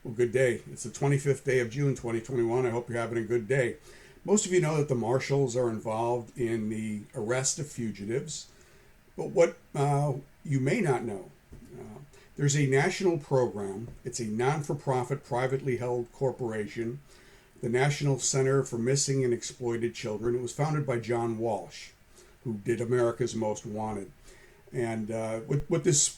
Well, good day. It's the 25th day of June 2021. I hope you're having a good day. Most of you know that the Marshals are involved in the arrest of fugitives, but what you may not know, there's a national program. It's a non for profit, privately held corporation, the National Center for Missing and Exploited Children. It was founded by John Walsh, who did America's Most Wanted. And what this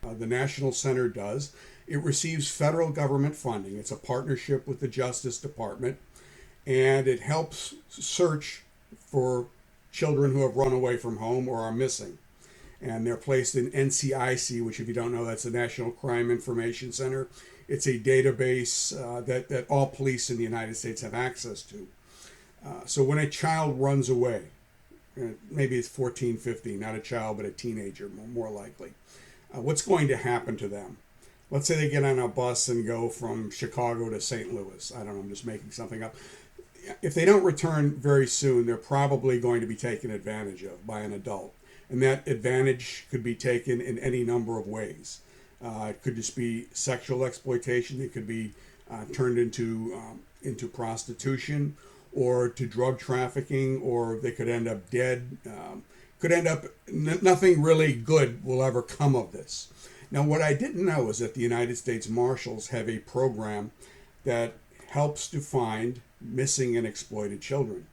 the National Center does, it receives federal government funding. It's a partnership with the Justice Department, and it helps search for children who have run away from home or are missing. And they're placed in NCIC, which, if you don't know, that's the National Crime Information Center. It's a database that all police in the United States have access to. So when a child runs away, maybe it's 14, 15, not a child, but a teenager, more likely, what's going to happen to them? Let's say they get on a bus and go from Chicago to St. Louis. I don't know, I'm just making something up. If they don't return very soon, they're probably going to be taken advantage of by an adult. And that advantage could be taken in any number of ways. It could just be sexual exploitation. It could be turned into prostitution, or to drug trafficking, or they could end up dead. Nothing really good will ever come of this. Now, what I didn't know is that the United States Marshals have a program that helps to find missing and exploited children.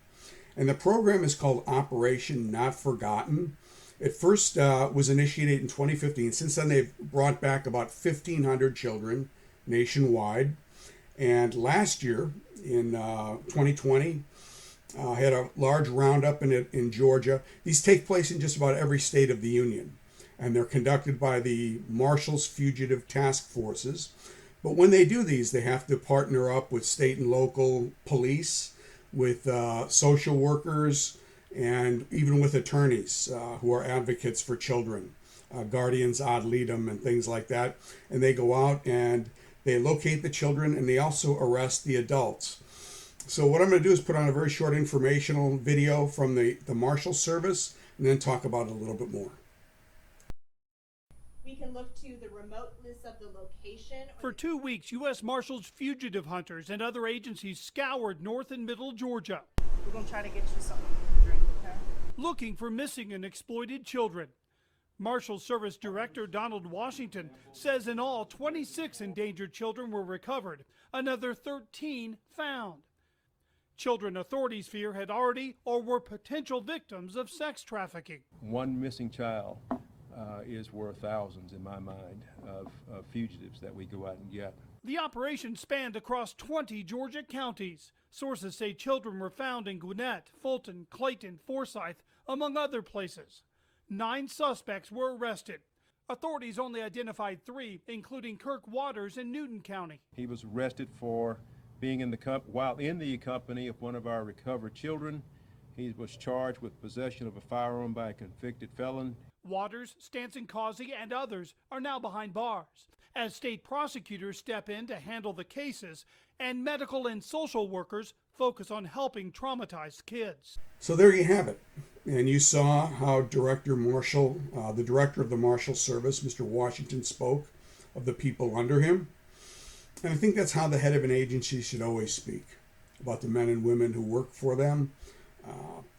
And the program is called Operation Not Forgotten. It first was initiated in 2015. Since then, they've brought back about 1,500 children nationwide. And last year, in 2020, had a large roundup in Georgia. These take place in just about every state of the Union, and they're conducted by the Marshals Fugitive task forces. But when they do these, they have to partner up with state and local police, with social workers, and even with attorneys who are advocates for children, guardians ad litem and things like that. And they go out and they locate the children, and they also arrest the adults. So what I'm going to do is put on a very short informational video from the Marshal Service, and then talk about it a little bit more. We can look to the remoteness of the location. For 2 weeks, U.S. Marshals, fugitive hunters, and other agencies scoured north and middle Georgia, We're going to try to get you something to drink, okay? looking for missing and exploited children. Marshal Service Director Donald Washington says in all, 26 endangered children were recovered, another 13 found. Children authorities fear had already or were potential victims of sex trafficking. One missing child is worth thousands, in my mind, of fugitives that we go out and get. The operation spanned across 20 Georgia counties. Sources say children were found in Gwinnett, Fulton, Clayton, Forsyth, among other places. 9 suspects were arrested. Authorities only identified 3, including Kirk Waters in Newton County. He was arrested for being while in the company of one of our recovered children. He was charged with possession of a firearm by a convicted felon. Waters, Stanson Causey, and others are now behind bars as state prosecutors step in to handle the cases, and medical and social workers focus on helping traumatized kids. So there you have it. And you saw how Director Marshall, the director of the Marshal Service, Mr. Washington, spoke of the people under him. And I think that's how the head of an agency should always speak, about the men and women who work for them,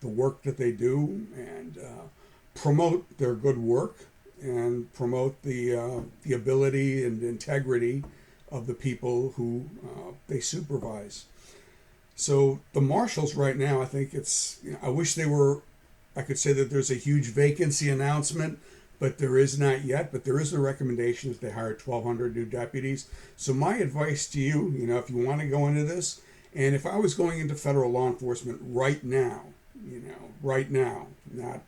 the work that they do, and promote their good work, and promote the ability and integrity of the people who they supervise. So the Marshals right now, I think I wish I could say that there's a huge vacancy announcement, but there is not yet. But there is a recommendation that they hire 1,200 new deputies. So my advice to you, if you want to go into this, and if I was going into federal law enforcement right now, not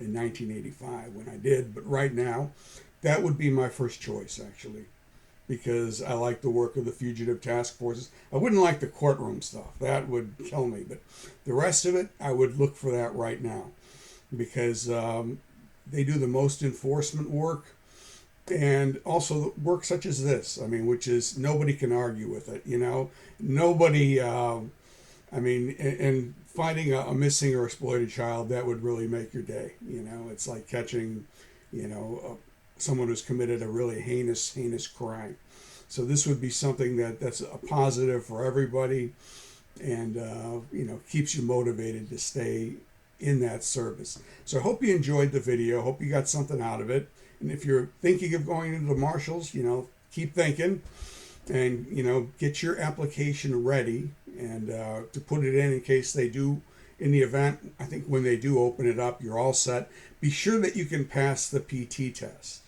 in 1985 when I did, but right now, that would be my first choice, actually, because I like the work of the fugitive task forces. I wouldn't like the courtroom stuff. That would kill me. But the rest of it, I would look for that right now, because they do the most enforcement work, and also work such as this, which is nobody can argue with it, Nobody, and finding a missing or exploited child, that would really make your day. It's like catching, someone who's committed a really heinous crime. So this would be something that's a positive for everybody, and keeps you motivated to stay in that service. So I hope you enjoyed the video. Hope you got something out of it. And if you're thinking of going into the Marshals, keep thinking, and get your application ready, and to put it in case they do. In the event, I think when they do open it up, you're all set. Be sure that you can pass the PT test.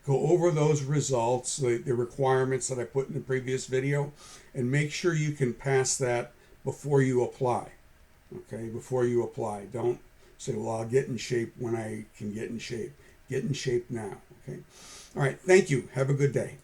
Go over those results, the requirements that I put in the previous video, and make sure you can pass that before you apply. Okay, before you apply. Don't say, well, I'll get in shape when I can get in shape. Get in shape now. Okay. All right. Thank you. Have a good day.